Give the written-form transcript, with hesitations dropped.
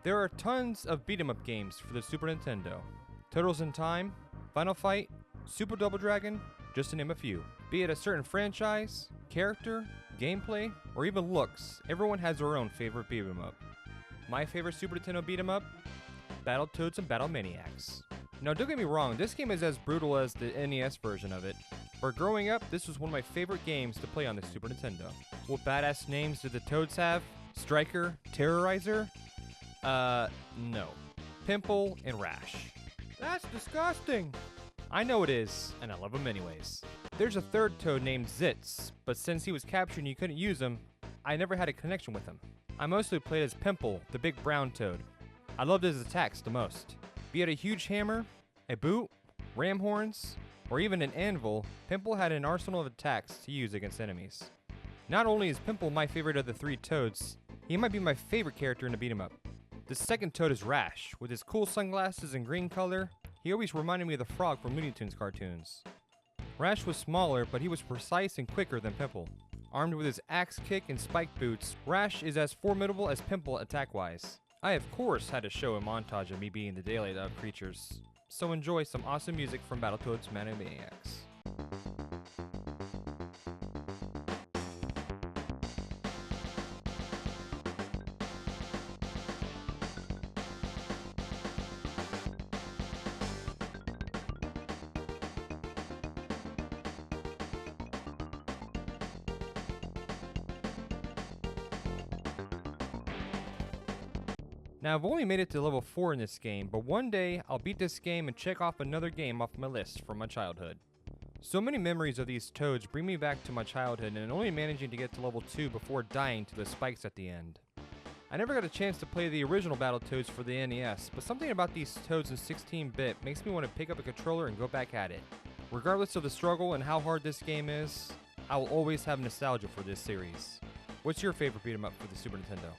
There are tons of beat 'em up games for the Super Nintendo. Turtles in Time, Final Fight, Super Double Dragon, just to name a few. Be it a certain franchise, character, gameplay, or even looks, everyone has their own favorite beat 'em up. My favorite Super Nintendo beat 'em up? Battletoads and Battle Maniacs. Now don't get me wrong, this game is as brutal as the NES version of it, but growing up, this was one of my favorite games to play on the Super Nintendo. What badass names did the Toads have? Striker? Terrorizer? No. Pimple and Rash. That's disgusting! I know it is, and I love them anyways. There's a third Toad named Zitz, but since he was captured and you couldn't use him, I never had a connection with him. I mostly played as Pimple, the big brown Toad. I loved his attacks the most. Be it a huge hammer, a boot, ram horns, or even an anvil, Pimple had an arsenal of attacks to use against enemies. Not only is Pimple my favorite of the three Toads, he might be my favorite character in a beat 'em up. The second Toad is Rash. With his cool sunglasses and green color, he always reminded me of the frog from Looney Tunes cartoons. Rash was smaller, but he was precise and quicker than Pimple. Armed with his axe kick and spiked boots, Rash is as formidable as Pimple attack-wise. I of course had to show a montage of me beating the daylight out of creatures, so enjoy some awesome music from Battletoads Battle Maniacs. Now I've only made it to level 4 in this game, but one day I'll beat this game and check off another game off my list from my childhood. So many memories of these Toads bring me back to my childhood and only managing to get to level 2 before dying to the spikes at the end. I never got a chance to play the original Battletoads for the NES, but something about these Toads in 16-bit makes me want to pick up a controller and go back at it. Regardless of the struggle and how hard this game is, I will always have nostalgia for this series. What's your favorite beat 'em up for the Super Nintendo?